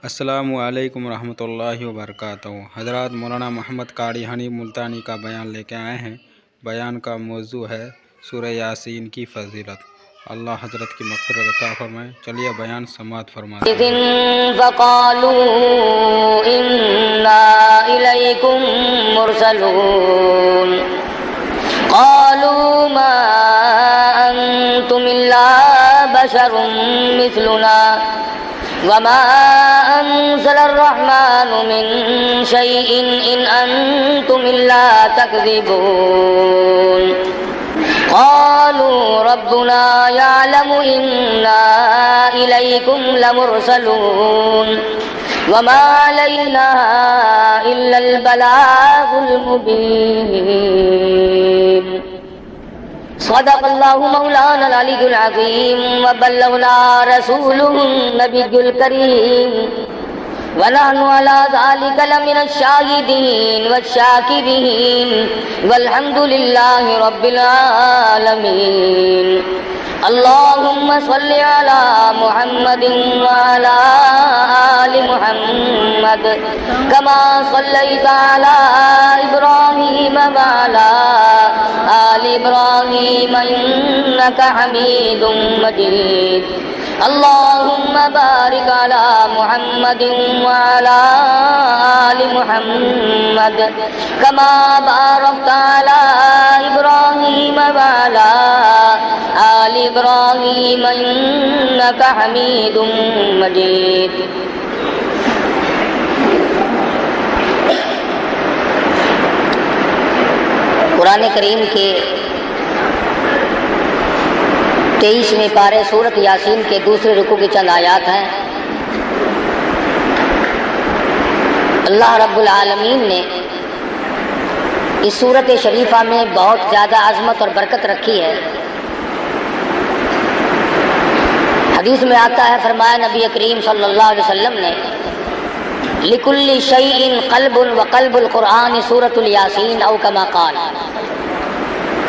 السلام علیکم ورحمۃ اللہ وبرکاتہ۔ حضرات مولانا محمد قاری حنیف ملتانی کا بیان لے کے آئے ہیں۔ بیان کا موضوع ہے سورہ یاسین کی فضیلت۔ اللہ حضرت کی مغفرت عطا فرمائے۔ چلیے بیان سماعت فرمائیں۔ فقالوا انا الیکم مرسلون قالوا ما انتم الا بشر مثلنا وما انزل الرحمن من شيء ان انتم الا تكذبون قالوا ربنا يعلم انا اليكم لمرسلون وما علينا الا البلاغ المبين صدق الله مولانا العلي العظيم وبلغنا رسوله النبي الكريم ونحن على ذلك لمن الشاهدين والشاكرين والحمد لله رب العالمين اللهم صل على محمد وعلى آل محمد كما صليت على إبراهيم وعلى آل إبراهيم إنك حميد مجيد اللهم بارك على محمد وعلى آل محمد كما باركت على إبراهيم وعلى آل إبراهيم إنك حميد مجيد قرآن کریم کے 23ویں پارے سورۃ یاسین کے دوسرے رکوع کی چند آیات ہیں۔ اللہ رب العالمین نے اس سورۃ شریفہ میں بہت زیادہ عظمت اور برکت رکھی ہے۔ حدیث میں آتا ہے، فرمایا نبی کریم صلی اللہ علیہ وسلم نے لِكُلِّ شَيْءٍ قَلْبٌ وَقَلْبُ الْقُرْآنِ سورۃ الیاسین او کما قال،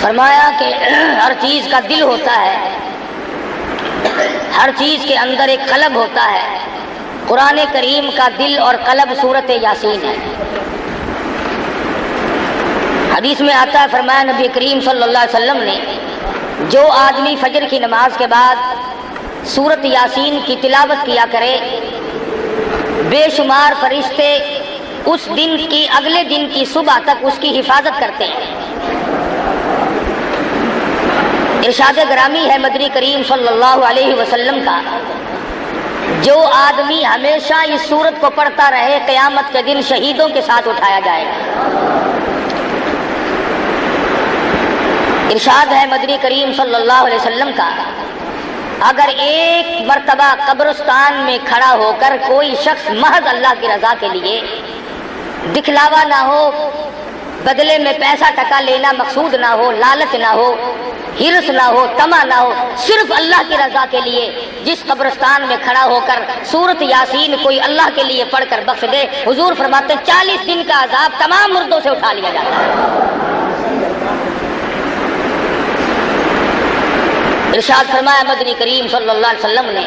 فرمایا کہ ہر چیز کا دل ہوتا ہے، ہر چیز کے اندر ایک قلب ہوتا ہے۔ قرآن کریم کا دل اور قلب سورۃ یاسین ہے۔ حدیث میں آتا ہے، فرمایا نبی کریم صلی اللہ علیہ وسلم نے جو آدمی فجر کی نماز کے بعد سورۃ یاسین کی تلاوت کیا کرے، بے شمار فرشتے اس دن کی اگلے دن کی صبح تک اس کی حفاظت کرتے ہیں۔ ارشاد گرامی ہے مدنی کریم صلی اللہ علیہ وسلم کا، جو آدمی ہمیشہ اس سورت کو پڑھتا رہے قیامت کے دن شہیدوں کے ساتھ اٹھایا جائے گا۔ ارشاد ہے مدنی کریم صلی اللہ علیہ وسلم کا، اگر ایک مرتبہ قبرستان میں کھڑا ہو کر کوئی شخص محض اللہ کی رضا کے لیے، دکھلاوا نہ ہو، بدلے میں پیسہ ٹکا لینا مقصود نہ ہو، لالچ نہ ہو، ہرس نہ ہو، طمع نہ ہو، صرف اللہ کی رضا کے لیے جس قبرستان میں کھڑا ہو کر سورۃ یاسین کوئی اللہ کے لیے پڑھ کر بخش دے، حضور فرماتے ہیں 40 دن کا عذاب تمام مردوں سے اٹھا لیا جاتا ہے۔ ارشاد فرمایا مدنی کریم صلی اللہ علیہ وسلم نے،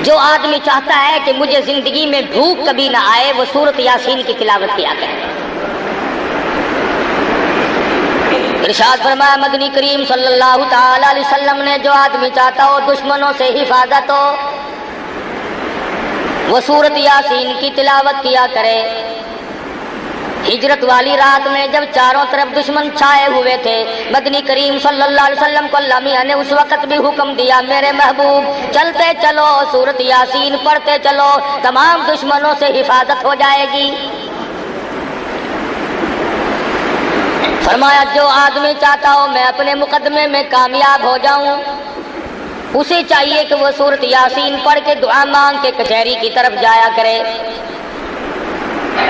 جو آدمی چاہتا ہے کہ مجھے زندگی میں بھوک کبھی نہ آئے، وہ سورۃ یاسین کی تلاوت کیا کرے۔ ارشاد فرمایا مدنی کریم صلی اللہ تعالی علیہ وسلم نے، جو آدمی چاہتا ہو دشمنوں سے حفاظت ہو، وہ سورۃ یاسین کی تلاوت کیا کرے۔ ہجرت والی رات میں جب چاروں طرف دشمن چھائے ہوئے تھے، مدنی کریم صلی اللہ علیہ وسلم کو اللہ میاں نے اس وقت بھی حکم دیا، میرے محبوب چلتے چلو، سورۃ یاسین پڑھتے چلو، تمام دشمنوں سے حفاظت ہو جائے گی۔ فرمایا جو آدمی چاہتا ہو میں اپنے مقدمے میں کامیاب ہو جاؤں، اسے چاہیے کہ وہ سورۃ یاسین پڑھ کے دعا مانگ کے کچہری کی طرف جایا کرے۔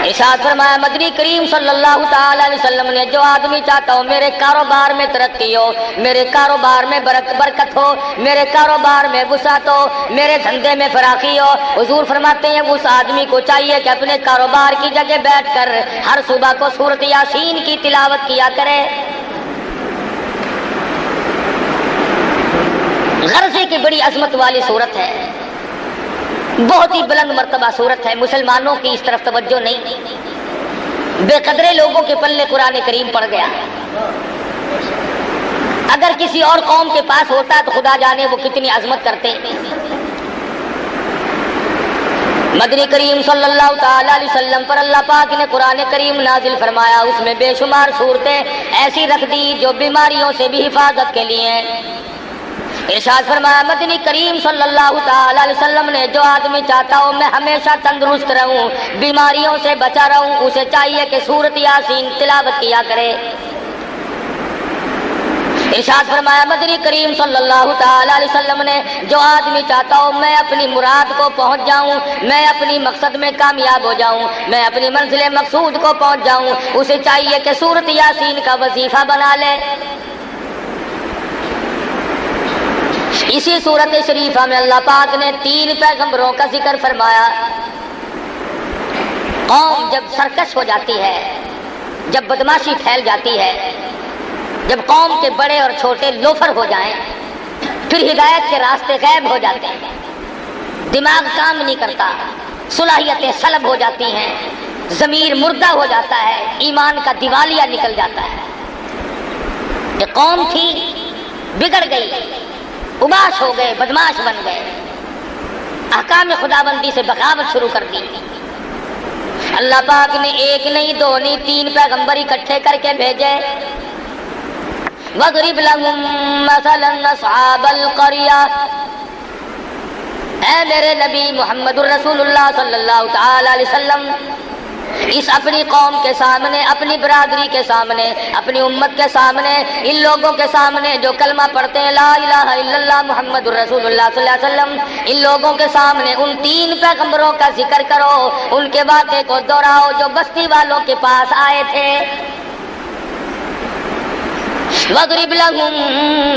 ارشاد فرمایا مدنی کریم صلی اللہ تعالی علیہ وسلم نے، جو آدمی چاہتا ہو میرے کاروبار میں ترقی ہو، میرے کاروبار میں برکت ہو، میرے کاروبار میں وسعت ہو، میرے دھندے میں فراخی ہو، حضور فرماتے ہیں اس آدمی کو چاہیے کہ اپنے کاروبار کی جگہ بیٹھ کر ہر صبح کو سورۃ یاسین کی تلاوت کیا کرے۔ غرضے کی بڑی عظمت والی صورت ہے۔ بہت ہی بلند مرتبہ صورت ہے، مسلمانوں کی اس طرف توجہ نہیں، بے قدرے لوگوں کے پلے قرآن کریم پڑ گیا۔ اگر کسی اور قوم کے پاس ہوتا تو خدا جانے وہ کتنی عظمت کرتے۔ مدنی کریم صلی اللہ تعالی علیہ وسلم پر اللہ پاک نے قرآن کریم نازل فرمایا، اس میں بے شمار صورتیں ایسی رکھ دی جو بیماریوں سے بھی حفاظت کے لیے ہیں۔ ارشاد فرمایا مدنی کریم صلی اللہ تعالی علیہ وسلم نے، جو آدمی چاہتا ہو میں ہمیشہ تندرست رہوں، بیماریوں سے بچا رہوں، اسے چاہیے کہ سورۃ یاسین تلاوت کیا کرے۔ ارشاد فرمایا مدنی کریم صلی اللہ تعالی علیہ وسلم نے، جو آدمی چاہتا ہو میں اپنی مراد کو پہنچ جاؤں، میں اپنی مقصد میں کامیاب ہو جاؤں، میں اپنی منزل مقصود کو پہنچ جاؤں، اسے چاہیے کہ سورۃ یاسین کا وظیفہ بنا لے۔ اسی سورۃ شریفہ میں اللہ پاک نے 3 پیغمبروں کا ذکر فرمایا۔ قوم جب سرکش ہو جاتی ہے، جب بدماشی پھیل جاتی ہے، جب قوم کے بڑے اور چھوٹے لوفر ہو جائیں، پھر ہدایت کے راستے غائب ہو جاتے ہیں، دماغ کام نہیں کرتا، صلاحیتیں سلب ہو جاتی ہیں، ضمیر مردہ ہو جاتا ہے، ایمان کا دیوالیہ نکل جاتا ہے۔ یہ قوم تھی بگڑ گئی، اباش ہو گئے، بدماش بن گئے، احکام خداوندی سے بغاوت شروع کر دی۔ اللہ پاک نے 1 نہیں 2 نہیں 3 پیغمبر اکٹھے کر کے بھیجے۔ وَاضْرِبْ لَهُم مَّثَلًا أَصْحَابَ الْقَرْيَةِ، اے میرے نبی محمد الرسول اللہ صلی اللہ تعالی علیہ وسلم، اس اپنی قوم کے سامنے، اپنی برادری کے سامنے، اپنی امت کے سامنے، ان لوگوں کے سامنے جو کلمہ پڑھتے ہیں لا الہ الا اللہ محمد الرسول اللہ صلی اللہ علیہ وسلم، ان لوگوں کے سامنے ان 3 پیغمبروں کا ذکر کرو، ان کے واقعے کو دہراؤ جو بستی والوں کے پاس آئے تھے۔ وَاضْرِبْ لَهُم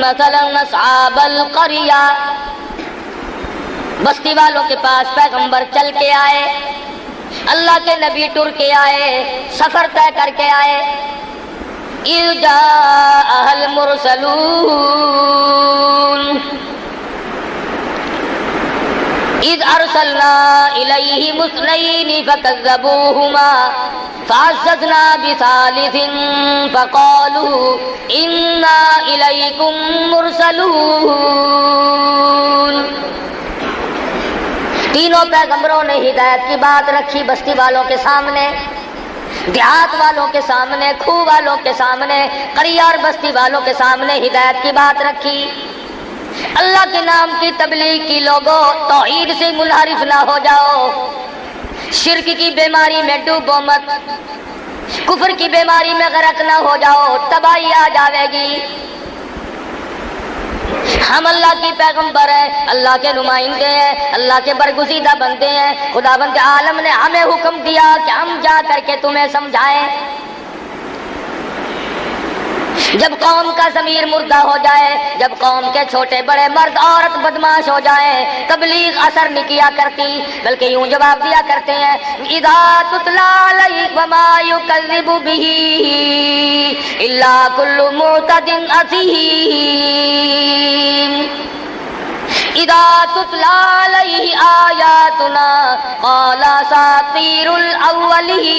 مَّثَلًا أَصْحَابَ الْقَرْيَةِ، بستی والوں کے پاس پیغمبر چل کے آئے، اللہ کے نبی ٹر کے آئے، سفر طے کر کے آئے۔ اِذْ جَاءَهَا الْمُرْسَلُونَ، اِذْ أَرْسَلْنَا إِلَيْهِمُ اثْنَيْنِ فَكَذَّبُوهُمَا فَعَزَّزْنَا بِثَالِثٍ فَقَالُوا إِنَّا إِلَيْكُمْ مُرْسَلُونَ۔ تینوں پیغمبروں نے ہدایت کی بات رکھی بستی والوں کے سامنے، دیہات والوں کے سامنے، کھو والوں کے سامنے، قریہ اور بستی والوں کے سامنے ہدایت کی بات رکھی۔ اللہ کے نام کی تبلیغ کی، لوگوں توحید سے منحرف نہ ہو جاؤ، شرک کی بیماری میں ڈوبو مت، کفر کی بیماری میں غرق نہ ہو جاؤ، تباہی آ جاوے گی۔ ہم اللہ کی پیغمبر ہیں، اللہ کے نمائندے ہیں، اللہ کے برگزیدہ بندے ہیں، خداوند عالم نے ہمیں حکم دیا کہ ہم جا کر کے تمہیں سمجھائیں۔ جب قوم کا ضمیر مردہ ہو جائے، جب قوم کے چھوٹے بڑے مرد عورت بدماش ہو جائیں، تبلیغ اثر نہیں کیا کرتی، بلکہ یوں جواب دیا کرتے ہیں اذا تتلی علیہ وما یکذب بہ الا کل معتد اثیم، اذا تتلی علیہ آیاتنا قال اساطیر الاولین۔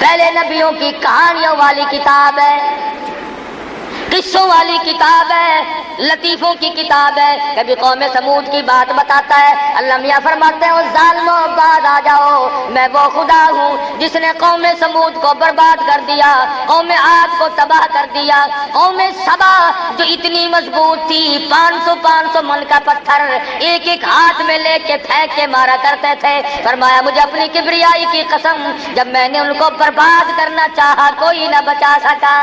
پہلے نبیوں کی کہانیوں والی کتاب ہے، قصوں والی کتاب ہے، لطیفوں کی کتاب ہے۔ کبھی قوم سمود کی بات بتاتا ہے، اللہ میاں فرماتے ہیں ظالموں بعد آ جاؤ، میں وہ خدا ہوں جس نے قوم سمود کو برباد کر دیا، قوم عاد کو تباہ کر دیا، قوم سبا جو اتنی مضبوط تھی، 500 من کا پتھر ایک ایک ہاتھ میں لے کے پھینک کے مارا کرتے تھے، فرمایا مجھے اپنی کبریائی کی قسم جب میں نے ان کو برباد کرنا چاہا کوئی نہ بچا سکا۔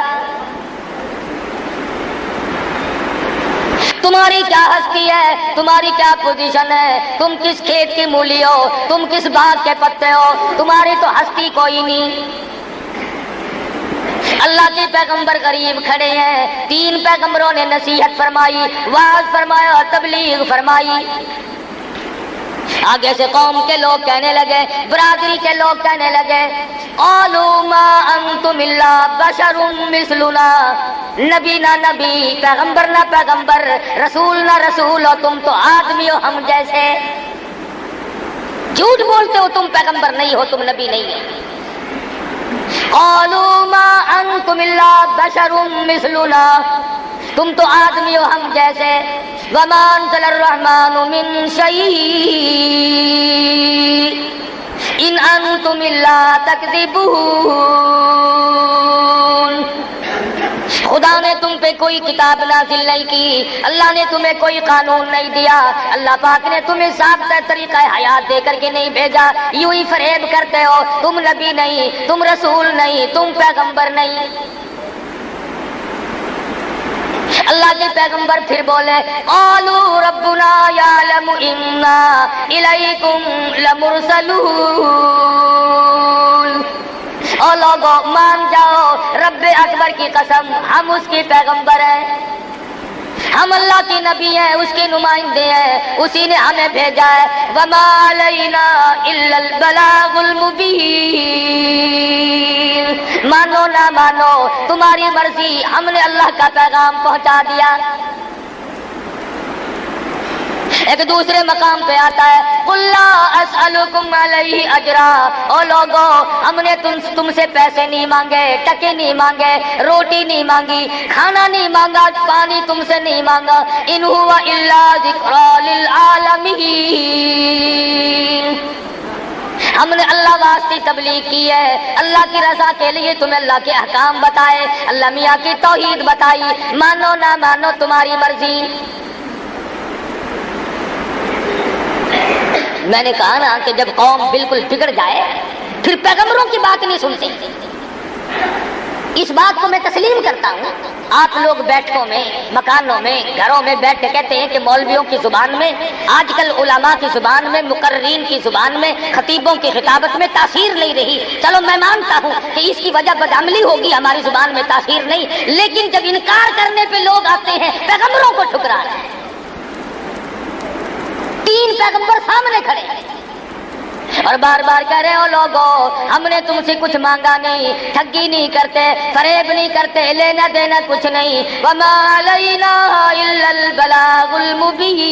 تمہاری کیا ہستی ہے، تمہاری کیا پوزیشن ہے، تم کس کھیت کی مولی ہو، تم کس باغ کے پتے ہو، تمہاری تو ہستی کوئی نہیں۔ اللہ کے پیغمبر غریب کھڑے ہیں، 3 پیغمبروں نے نصیحت فرمائی، وعظ فرمایا، تبلیغ فرمائی۔ آگے سے قوم کے لوگ کہنے لگے، برادری کے لوگ کہنے لگے، قالوا ما انتم الا بشر مثلنا، نبی نہ نبی، پیغمبر نہ پیغمبر، رسول نہ رسول، اور تم تو آدمی ہو ہم جیسے، جھوٹ بولتے ہو، تم پیغمبر نہیں ہو، تم نبی نہیں ہو۔ قالوا ما انتم الا بشر مثلنا، تم تو آدمی ہو ہم جیسے، وما انزل الرحمن من شيء ان انتم الا تكذبون، خدا نے تم پہ کوئی کتاب نازل نہیں کی، اللہ نے تمہیں کوئی قانون نہیں دیا، اللہ پاک نے تمہیں ضابطہ طریقہ حیات دے کر کے نہیں بھیجا، یوں ہی فریب کرتے ہو، تم نبی نہیں، تم رسول نہیں، تم پیغمبر نہیں۔ اللہ کے پیغمبر پھر بولے، قالوا ربنا یعلم انا الیکم لمرسلون، او لوگو مان جاؤ، رب اکبر کی قسم ہم اس کی پیغمبر ہیں، ہم اللہ کی نبی ہیں، اس کے نمائندے ہیں، اسی نے ہمیں بھیجا ہے، وما علینا الا البلاغ المبین، مانو نہ مانو تمہاری مرضی، ہم نے اللہ کا پیغام پہنچا دیا۔ ایک دوسرے مقام پہ آتا ہے، قل لا اسألکم علیہ اجرا، او لوگو ہم نے تم سے پیسے نہیں مانگے، ٹکے نہیں مانگے، روٹی نہیں مانگی، کھانا نہیں مانگا، پانی تم سے نہیں مانگا، ان ہوا الا ذکری للعالمین، ہم نے اللہ واسطے تبلیغ کی ہے، اللہ کی رضا کے لیے تمہیں اللہ کے احکام بتائے، اللہ میاں کی توحید بتائی، مانو نہ مانو تمہاری مرضی۔ میں نے کہا نا کہ جب قوم بالکل بگڑ جائے پھر پیغمبروں کی بات نہیں سنتے، اس بات کو میں تسلیم کرتا ہوں۔ آپ لوگ بیٹھکوں میں، مکانوں میں، گھروں میں بیٹھ کے کہتے ہیں کہ مولویوں کی زبان میں، آج کل علماء کی زبان میں، مقررین کی زبان میں، خطیبوں کی خطابت میں تاثیر نہیں رہی۔ چلو میں مانتا ہوں کہ اس کی وجہ بدعملی ہوگی، ہماری زبان میں تاثیر نہیں، لیکن جب انکار کرنے پہ لوگ آتے ہیں پیغمبروں کو ٹھکرا رہے ہیں، تین پیغمبر سامنے کھڑے اور بار بار کہہ رہے ہو لوگوں ہم نے تم سے کچھ مانگا نہیں، ٹھگی نہیں کرتے، فریب نہیں کرتے، لینا دینا کچھ نہیں، وما علینا الا البلاغ المبین،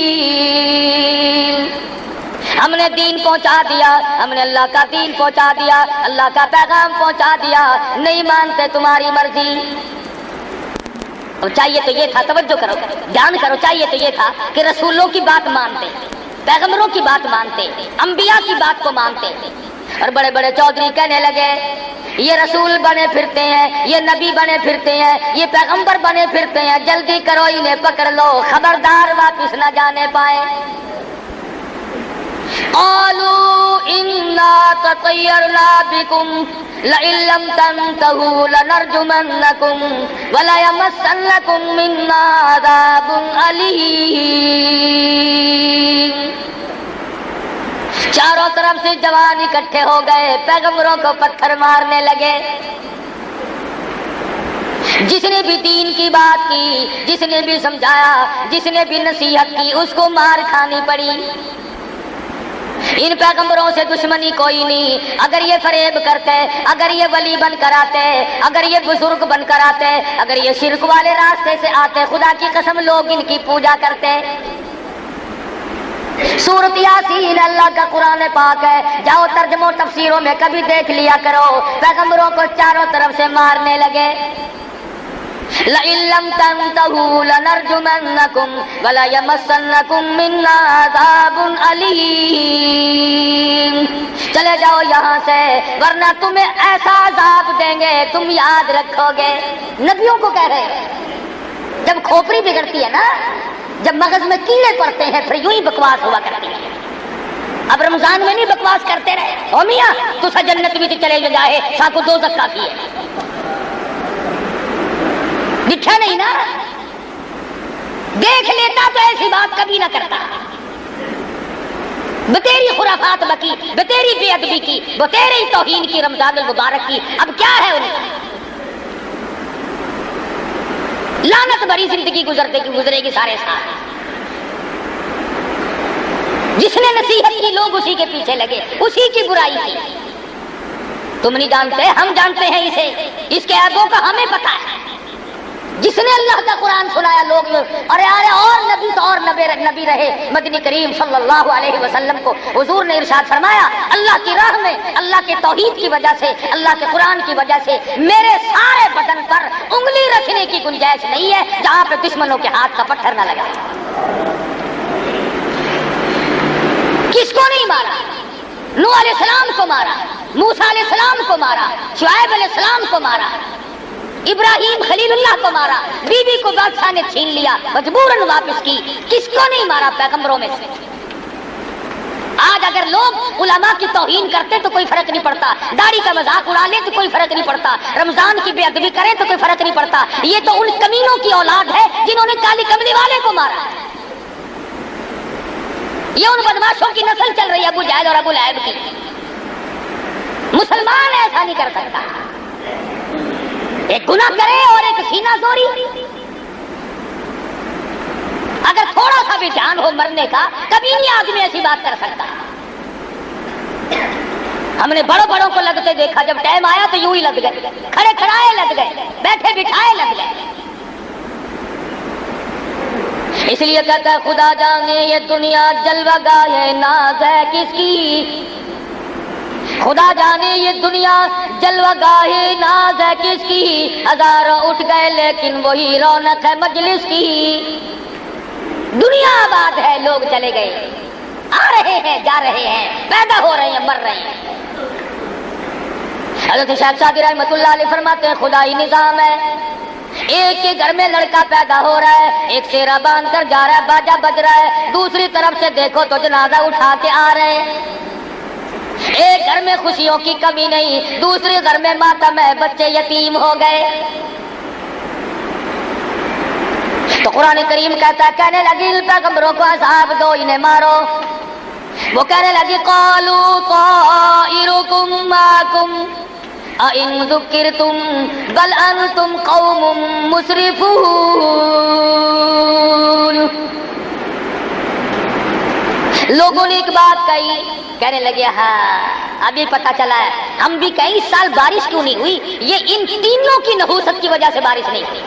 ہم نے دین پہنچا دیا، ہم نے اللہ کا دین پہنچا دیا، اللہ کا پیغام پہنچا دیا، نہیں مانتے تمہاری مرضی۔ اور چاہیے تو یہ تھا، توجہ کرو، دھیان کرو، چاہیے تو یہ تھا کہ رسولوں کی بات مانتے، پیغمبروں کی بات مانتے، انبیاء کی بات کو مانتے، اور بڑے بڑے چودھری کہنے لگے یہ رسول بنے پھرتے ہیں، یہ نبی بنے پھرتے ہیں، یہ پیغمبر بنے پھرتے ہیں، جلدی کرو انہیں پکڑ لو، خبردار واپس نہ جانے پائے۔ قالوا انا تطیرنا بکم لئن لم تنتهوا لنرجمنکم وليمسنکم منا عذاب علیم، چاروں طرف سے جوان اکٹھے ہو گئے، پیغمبروں کو پتھر مارنے لگے، جس نے بھی دین کی بات کی، جس نے بھی سمجھایا، جس نے بھی نصیحت کی، اس کو مار کھانی پڑی۔ ان پیغمبروں سے دشمنی کوئی نہیں، اگر یہ فریب کرتے، اگر یہ ولی بن کر آتے، اگر یہ بزرگ بن کر آتے، اگر یہ شرک والے راستے سے آتے، خدا کی قسم لوگ ان کی پوجا کرتے۔ سورۃ یاسین اللہ کا قرآن پاک ہے، جاؤ ترجمہ و تفسیروں میں کبھی دیکھ لیا کرو، پیغمبروں کو چاروں طرف سے مارنے لگے۔ لئن لم تنتهوا لنرجمنکم وليمسنکم منا عذاب علیم، چلے جاؤ یہاں سے ورنہ تمہیں ایسا عذاب دیں گے تم یاد رکھو گے۔ نبیوں کو کہہ رہے ہیں، جب کھوپڑی بگڑتی ہے نا، جب مغز میں کیڑے پڑتے ہیں پھر یوں ہی بکواس ہوا کرتی ہے۔ اب رمضان میں نہیں بکواس کرتے رہے، او میاں تو جنت بھی چلے جائے، ساکو دوزخ کافی ہے، دکھا نہیں نا، دیکھ لیتا تو ایسی بات کبھی نہ کرتا۔ بتیری خرافات بکی، بتیری بے ادبی کی، بتیری توہین کی رمضان المبارک کی، اب کیا ہے انہیں؟ لعنت بھری زندگی گزرے گی سارے ساتھ۔ جس نے نصیحت کی لوگ اسی کے پیچھے لگے، اسی کی برائی کی۔ تم نہیں جانتے، ہم جانتے ہیں اسے، اس کے عیبوں کا ہمیں پتا ہے۔ جس نے اللہ کا قرآن سنایا لوگ ارے اور نبی تو اور نبی رہے مدنی کریم صلی اللہ علیہ وسلم کو حضور نے ارشاد فرمایا، اللہ کی راہ میں، اللہ کے توحید کی وجہ سے، اللہ کے قرآن کی وجہ سے میرے سارے بدن پر انگلی رکھنے کی گنجائش نہیں ہے جہاں پہ دشمنوں کے ہاتھ کا پتھر نہ لگا۔ کس کو نہیں مارا؟ نوح علیہ السلام کو مارا، موسیٰ علیہ السلام کو مارا، شعیب علیہ السلام کو مارا، ابراہیم خلیل اللہ کو مارا، بیوی کو بادشاہ نے چھین لیا، مجبوراً واپس کی۔ کس کو نہیں مارا پیغمبروں میں سے؟ آج اگر لوگ علماء کی توہین کرتے تو کوئی فرق نہیں پڑتا، داڑھی کا مذاق اڑا لے تو کوئی فرق نہیں پڑتا، رمضان کی بے ادبی کرے تو کوئی فرق نہیں پڑتا۔ یہ تو ان کمینوں کی اولاد ہے جنہوں نے کالی کملی والے کو مارا۔ یہ ان بدماشوں کی نسل چل رہی ہے، ابو جہل اور ابو لہب کی۔ مسلمان ایسا نہیں کر سکتا، ایک گناہ کرے اور ایک سینہ زوری۔ اگر تھوڑا سا بھی دھیان ہو مرنے کا، کبھی نہیں آدمی ایسی بات کر سکتا۔ ہم نے بڑوں بڑوں کو لگتے دیکھا، جب ٹائم آیا تو یوں ہی لگ گئے، کھڑے کھڑائے لگ گئے، بیٹھے بٹھائے لگ گئے۔ اس لیے کہتا ہے خدا جانے یہ دنیا جلوہ گاہ ناز ہے کس کی، خدا جانے یہ دنیا جلوہ گاہ ناز ہے کس کی، ہزاروں اٹھ گئے لیکن وہی رونق ہے مجلس کی۔ دنیا آباد ہے، لوگ چلے گئے، آ رہے ہیں جا رہے ہیں، پیدا ہو رہے ہیں مر رہے ہیں۔ حضرت شیخ سعدی رحمۃ اللہ علیہ فرماتے ہیں خدائی نظام ہے، ایک کے گھر میں لڑکا پیدا ہو رہا ہے، ایک سیرا باندھ کر جا رہا ہے، باجا بج رہا ہے، دوسری طرف سے دیکھو تو جنازہ اٹھا کے آ رہے ہیں۔ ایک گھر میں خوشیوں کی کمی نہیں، دوسرے گھر میں ماتم ہے، بچے یتیم ہو گئے۔ تو قرآن کریم کہتا ہے، کہنے لگی پیغمبروں کو عذاب دو، انہیں مارو۔ وہ کہنے لگی قالوا طائرکم معکم اَإِن ذُكِّرْتُمْ بَلْ أَنْتُمْ قَوْمٌ مُسْرِفُونَ۔ لوگوں نے ایک بات کہی، کہنے لگے ہاں ابھی پتہ چلا ہے، ہم بھی کہیں اس سال بارش کیوں نہیں ہوئی، یہ ان تینوں کی نحوست کی وجہ سے بارش نہیں ہوئی۔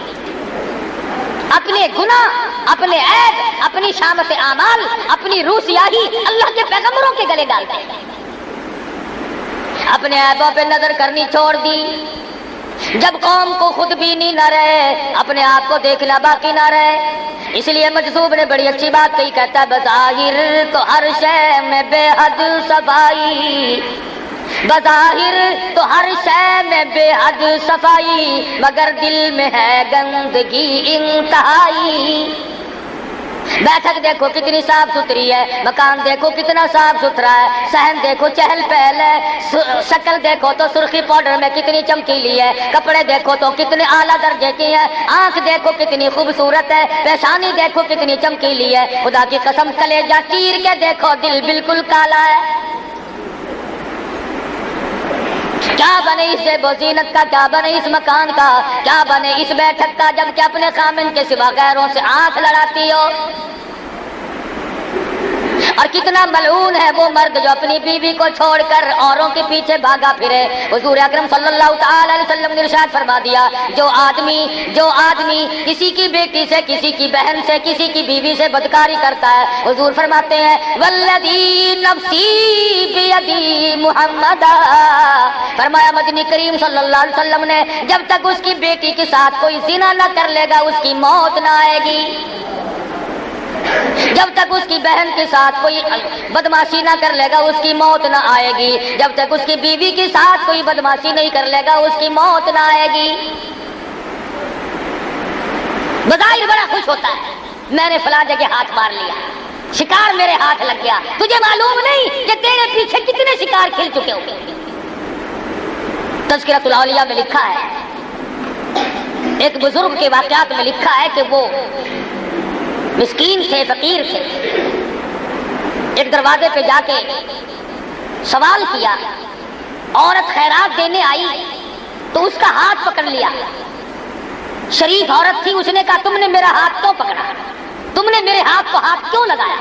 اپنے گناہ، اپنے عیب، اپنی شامت اعمال، اپنی روح سیاہی اللہ کے پیغمبروں کے گلے ڈالتے ہیں۔ اپنے عیبوں پہ نظر کرنی چھوڑ دی، جب قوم کو خود بینی نہ رہے، اپنے آپ کو دیکھنا باقی نہ رہے۔ اس لیے مجذوب نے بڑی اچھی بات کہی، کہتا ہے بظاہر تو ہر شے میں بے حد صفائی، بظاہر تو ہر شے میں بے حد صفائی، مگر دل میں ہے گندگی انتہائی۔ بیٹھک دیکھو کتنی صاف ستھری ہے، مکان دیکھو کتنا صاف ستھرا ہے، صحن دیکھو چہل پہل ہے، شکل دیکھو تو سرخی پاؤڈر میں کتنی چمکیلی ہے، کپڑے دیکھو تو کتنے اعلیٰ درجے کی ہے، آنکھ دیکھو کتنی خوبصورت ہے، پیشانی دیکھو کتنی چمکیلی ہے، خدا کی قسم کلیجہ چیر کے دیکھو دل بالکل کالا ہے۔ کیا بنے اس زیب و زینت کا، کیا بنے اس مکان کا، کیا بنے اس بیٹھک کا، جب کہ اپنے خامن کے سوا غیروں سے آنکھ لڑاتی ہو۔ اور کتنا ملعون ہے وہ مرد جو اپنی بیوی کو چھوڑ کر اوروں کے پیچھے بھاگا پھرے۔ حضور اکرم صلی اللہ تعالی علیہ وسلم نے ارشاد فرما دیا، جو آدمی کسی کی بیٹی سے، کسی کی بہن سے، کسی کی بیوی سے بدکاری کرتا ہے، حضور فرماتے ہیں والذی نفسی بیدی محمد، فرمایا مدنی کریم صلی اللہ علیہ وسلم نے، جب تک اس کی بیٹی کے ساتھ کوئی زنا نہ کر لے گا اس کی موت نہ آئے گی، جب تک اس کی بہن کے ساتھ کوئی بدماشی نہ کر لے گا اس کی موت نہ آئے گی، جب تک اس کی بیوی کے ساتھ کوئی بدماشی نہیں کر لے گا اس کی موت نہ آئے گی۔ بظاہر بڑا خوش ہوتا ہے، میں نے فلاں جگہ ہاتھ مار لیا، شکار میرے ہاتھ لگ گیا، تجھے معلوم نہیں کہ تیرے پیچھے کتنے شکار کھل چکے ہوں گے۔ تذکرۃ الاولیاء میں لکھا ہے، ایک بزرگ کے واقعات میں لکھا ہے کہ وہ مسکین تھے، فقیر تھے، ایک دروازے پہ جا کے سوال کیا، عورت خیرات دینے آئی تو اس کا ہاتھ پکڑ لیا، شریف عورت تھی، اس نے کہا تم نے میرا ہاتھ کیوں پکڑا، تم نے میرے ہاتھ کو ہاتھ کیوں لگایا؟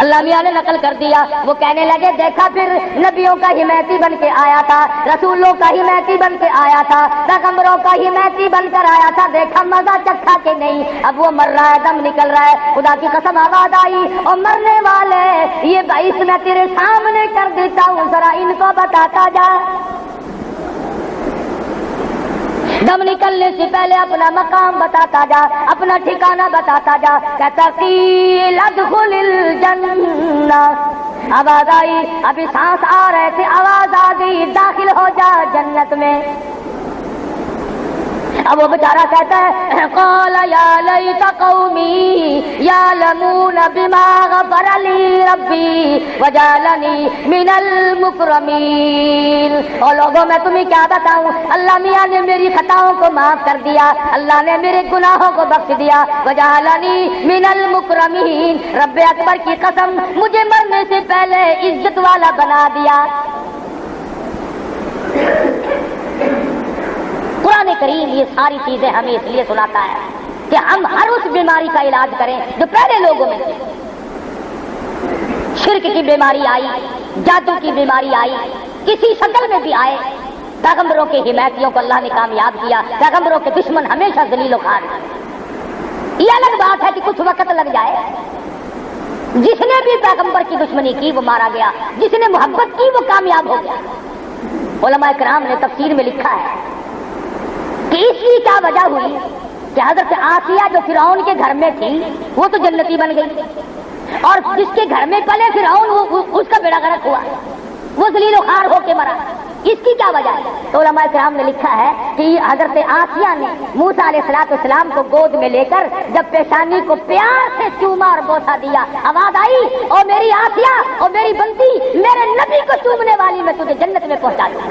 اللہ میاں نے نقل کر دیا، وہ کہنے لگے دیکھا پھر نبیوں کا حمایتی بن کے آیا تھا، رسولوں کا حمایتی بن کے آیا تھا، پیغمبروں کا حمایتی بن کر آیا تھا، دیکھا مزہ چکھا کہ نہیں، اب وہ مر رہا ہے، دم نکل رہا ہے، خدا کی قسم آواز آئی اور مرنے والے یہ باعث میں تیرے سامنے کر دیتا ہوں، ذرا ان کو بتاتا جا۔ دم نکلنے سے پہلے اپنا مقام بتاتا جا، اپنا ٹھکانہ بتاتا جا، کہتا قیل ادخل الجنہ، آواز آئی، ابھی سانس آ رہے تھے، آواز آ گئی داخل ہو جا جنت میں۔ اب وہ بیچارہ کہتا ہے قال یا لیت قومی یعلمون بما غفر لی ربی وجعلنی من المکرمین۔ اور لوگوں میں تمہیں کیا بتاؤں، اللہ میاں نے میری خطاؤں کو معاف کر دیا، اللہ نے میرے گناہوں کو بخش دیا، وجعلنی من المکرمین، رب اکبر کی قسم مجھے مرنے سے پہلے عزت والا بنا دیا۔ قرآن کریم یہ ساری چیزیں ہمیں اس لیے سناتا ہے کہ ہم ہر اس بیماری کا علاج کریں جو پہلے لوگوں میں تھی۔ شرک کی بیماری آئی، جادو کی بیماری آئی، کسی شکل میں بھی آئے، پیغمبروں کے حمایتیوں کو اللہ نے کامیاب کیا، پیغمبروں کے دشمن ہمیشہ ذلیل و خوار۔ یہ الگ بات ہے کہ کچھ وقت لگ جائے، جس نے بھی پیغمبر کی دشمنی کی وہ مارا گیا، جس نے محبت کی وہ کامیاب ہو گیا۔ علماء کرام نے تفسیر میں لکھا ہے کہ اس کی کیا وجہ ہوئی کہ حضرت آسیہ جو فرعون کے گھر میں تھی وہ تو جنتی بن گئی، اور جس کے گھر میں پلے فرعون اس کا بیڑا غرق ہوا، وہ ذلیل و خوار ہو کے مرا۔ اس کی کیا وجہ ہے؟ تو علماء کرام نے لکھا ہے کہ حضرت آسیہ نے موسیٰ علیہ السلام کو گود میں لے کر جب پیشانی کو پیار سے چوما اور بوسہ دیا، آواز آئی او میری آسیہ، او میری بنتی، میرے نبی کو چومنے والی میں تجھے جنت میں پہنچا دوں۔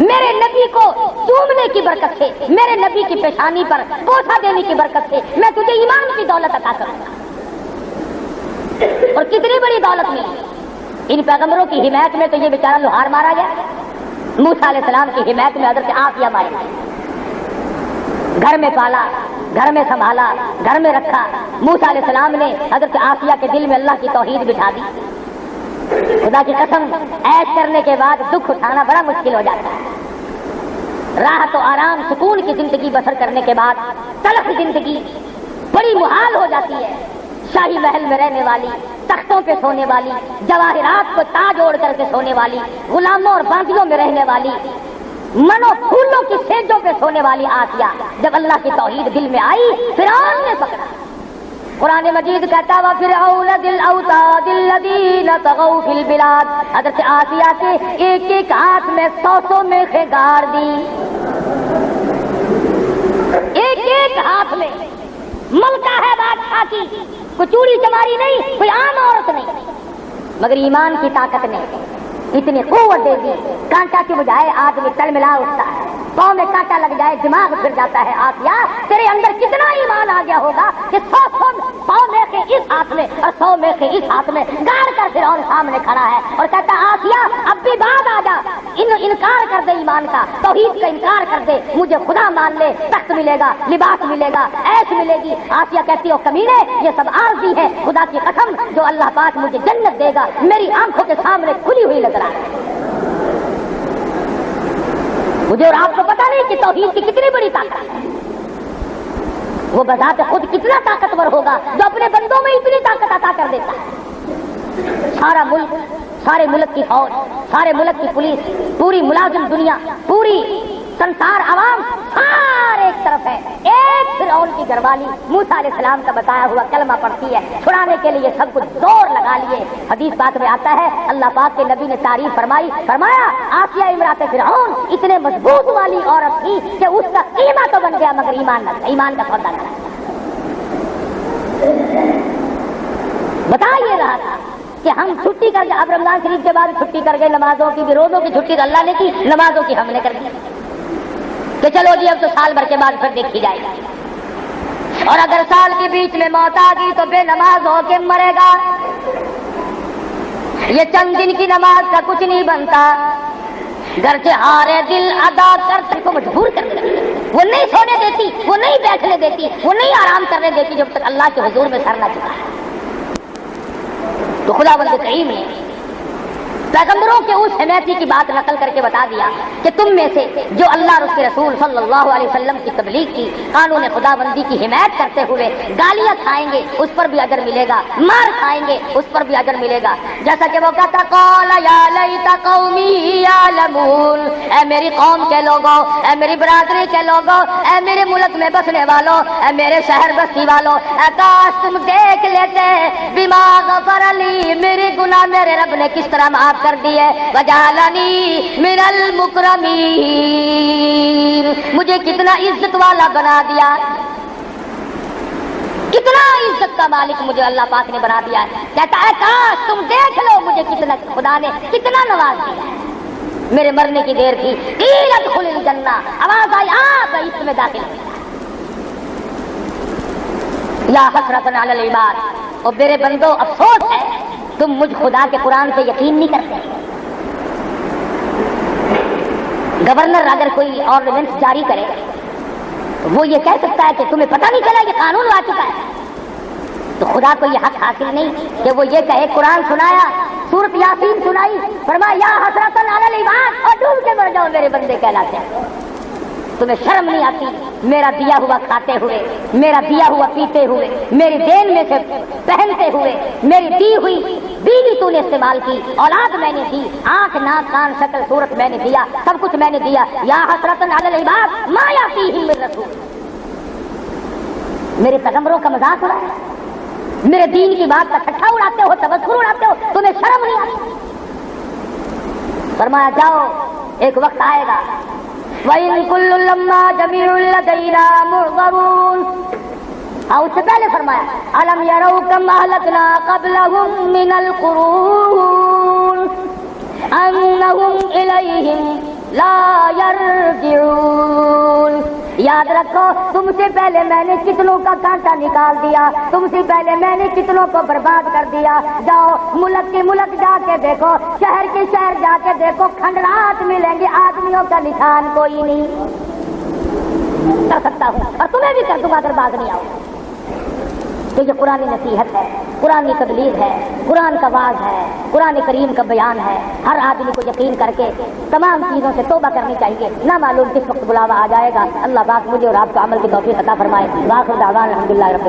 میرے نبی کو چومنے کی برکت سے، میرے نبی کی پیشانی پر بوسہ دینے کی برکت سے میں تجھے ایمان کی دولت عطا کروں گا۔ اور کتنی بڑی دولت ملی ان پیغمبروں کی حمایت میں، تو یہ بیچارہ لوہار مارا گیا، موسیٰ علیہ السلام کی حمایت میں حضرت آسیہ مارے گئے، گھر میں پالا، گھر میں سنبھالا، گھر میں رکھا۔ موسیٰ علیہ السلام نے حضرت آسیہ کے دل میں اللہ کی توحید بٹھا دی۔ خدا کی قسم عیش کرنے کے بعد دکھ اٹھانا بڑا مشکل ہو جاتا ہے، راحت و آرام سکون کی زندگی بسر کرنے کے بعد تلخ زندگی بڑی محال ہو جاتی ہے۔ شاہی محل میں رہنے والی، تختوں پہ سونے والی، جواہرات کو تاج اوڑھ کر کے سونے والی، غلاموں اور باندیوں میں رہنے والی، منو پھولوں کی سیجوں پہ سونے والی آسیہ جب اللہ کی توحید دل میں آئی فرعون نے پکڑا۔ قرآن مجید کہتا ہے وَفِرْعَوْنَ ذِي الْأَوْتَادِ الَّذِينَ طَغَوْا فِي الْبِلَادِ، حضرت آسیہ کے ایک ایک ہاتھ میں 100 میخیں گاڑ دی، ایک ایک ہاتھ میں ملکہ ہے بادشاہ کی، کوئی چوڑی چماری نہیں، کوئی عام عورت نہیں، مگر ایمان کی طاقت نے اتنی قوت دے دی، کانٹا کی بجائے آدمی تل ملا اٹھتا ہے، پاؤں میں کانٹا لگ جائے دماغ پھر جاتا ہے۔ آسیہ تیرے اندر کتنا ایمان آ گیا ہوگا کہ 100 پاؤں میں سے اس ہاتھ میں اور 100 میں سے اس ہاتھ میں گاڑ کر فرعون سامنے کھڑا ہے اور کہتا آسیہ اب بھی بعد آ جا، انکار کر دے ایمان کا، توحید کا انکار کر دے، مجھے خدا مان لے، تخت ملے گا، لباس ملے گا، عیش ملے گی۔ آسیہ کہتی ہو کمینے یہ سب عارضی ہے، خدا کی قسم جو اللہ پاک مجھے جنت دے گا میری آنکھوں کے سامنے کھلی ہوئی نظر آئے۔ مجھے اور آپ کو پتا نہیں کہ توحید کی کتنی بڑی طاقت ہے، وہ بذات خود کتنا طاقتور ہوگا جو اپنے بندوں میں اتنی طاقت عطا کر دیتا ہے۔ سارا ملک، سارے ملک کی فوج، سارے ملک کی پولیس، پوری ملازم دنیا، پوری سنسار عوام سارے ایک طرف ہے، ایک فرعون کی گھر والی موسیٰ علیہ السلام کا بتایا ہوا کلمہ پڑھتی ہے، چھڑانے کے لیے سب کچھ زور لگا لیے۔ حدیث پاک میں آتا ہے اللہ پاک کے نبی نے تعریف فرمائی، فرمایا آسیہ امرات فرعون اتنے مضبوط والی عورت تھی کہ اس کا قیمہ تو بن گیا مگر ایمان نہ، ایمان کا سودا نہ۔ بتا یہ رہا تھا کہ ہم چھٹی کر کے، اب رمضان شریف کے بعد چھٹی کر گئے نمازوں کی بھی، روزوں کی چھٹی اللہ نے کی، نمازوں کی ہم نے کر دی کہ چلو جی اب تو سال بھر کے بعد پھر دیکھی جائے گی، اور اگر سال کے بیچ میں موت آ گئی تو بے نماز ہو کے مرے گا۔ یہ چند دن کی نماز کا کچھ نہیں بنتا، گرچہ ہارے دل ادا کرتے کو مجبور کر دیتی، وہ نہیں سونے دیتی، وہ نہیں بیٹھنے دیتی، وہ نہیں آرام کرنے دیتی جب تک اللہ کے حضور میں سر نہ چکا ہے۔ تو خداوند کریم نے پیغمبروں کے اس حمیتی کی بات نقل کر کے بتا دیا کہ تم میں سے جو اللہ اور اس کے رسول صلی اللہ علیہ وسلم کی تبلیغ کی، قانون خداوندی کی حمایت کرتے ہوئے گالیاں کھائیں گے اس پر بھی اجر ملے گا، مار کھائیں گے اس پر بھی اجر ملے گا. جیسا کہ وہ کہتا قال یا لیت قومی یعلمون، اے میری قوم کے لوگوں، اے میری برادری کے لوگوں، اے میرے ملک میں بسنے والوں، اے میرے شہر بستی والوں، اے کاش تم دیکھ لیتے بما غفر لی، میرے گناہ میرے رب نے کس طرح معاف کر دیے، وجعلنی من المکرمین، مجھے کتنا عزت والا بنا دیا، کتنا عزت کا مالک مجھے اللہ پاک نے بنا دیا ہے. کہتا ہے کاش تم دیکھ لو مجھے کتنا خدا نے کتنا نواز دیا ہے. میرے مرنے کی دیر تھی، قیل ادخل الجنہ، آواز آئی آپ اس میں داخل ہو. یا حسرۃ علی العباد، اور میرے بندو افسوس ہے تم مجھ خدا کے قرآن سے یقین نہیں کرتے. گورنر اگر کوئی آرڈیننس جاری کرے وہ یہ کہہ سکتا ہے کہ تمہیں پتہ نہیں چلا یہ قانون آ چکا ہے، تو خدا کو یہ حق حاصل نہیں کہ وہ یہ کہے قرآن سنایا، سورۃ یاسین سنائی، فرمایا یا حسرۃ علی العباد اور ڈوب کے مر جاؤ میرے بندے کہلاتے ہیں. تمہیں شرم نہیں آتی میرا دیا ہوا کھاتے ہوئے، میرا دیا ہوا پیتے ہوئے، میری دین میں سے پہنتے ہوئے، میری دی ہوئی بیوی تو نے استعمال کی، اولاد میں نے دی، آنکھ ناک کان شکل صورت میں نے دیا، سب کچھ میں نے دیا. یا حسرۃ علی العباد ما یاتیہم من رسول، میرے پیغمبروں کا مذاق اڑایا، میرے دین کی بات کا ٹھٹھا اڑاتے ہو، تبصرہ اڑاتے ہو، تمہیں شرم نہیں آتی. فرمایا جاؤ ایک وقت آئے گا وَإِن كُلٌّ لَمَّا جَمِيعٌ لَدَيْنَا مُحْضَرُونَ، اور اس سے پہلے فرمایا أَلَمْ يَرَوْا كَمْ أَهْلَكْنَا قَبْلَهُم مِّنَ الْقُرُونِ أَنَّهُمْ إِلَيْهِمْ لَا يَرْجِعُونَ. یاد رکھو تم سے پہلے میں نے کتنوں کا کانٹا نکال دیا، تم سے پہلے میں نے کتنوں کو برباد کر دیا. جاؤ ملک کے ملک جا کے دیکھو، شہر کے شہر جا کے دیکھو، کھنڈرات ملیں گے، آدمیوں کا نشان کوئی نہیں. کر سکتا ہوں اور تمہیں بھی کر دوں گا اگر باز نہیں آؤ. تو یہ قرآن نصیحت ہے، قرآن کی تبلیغ ہے، قرآن کا واعظ ہے، قرآن کریم کا بیان ہے. ہر آدمی کو یقین کر کے تمام چیزوں سے توبہ کرنی چاہیے. نہ معلوم کس وقت بلاوا آ جائے گا. اللہ پاک مجھے اور آپ کو عمل کی توفیق عطا فرمائے. وآخر دعوانا الحمدللہ رب العالمین.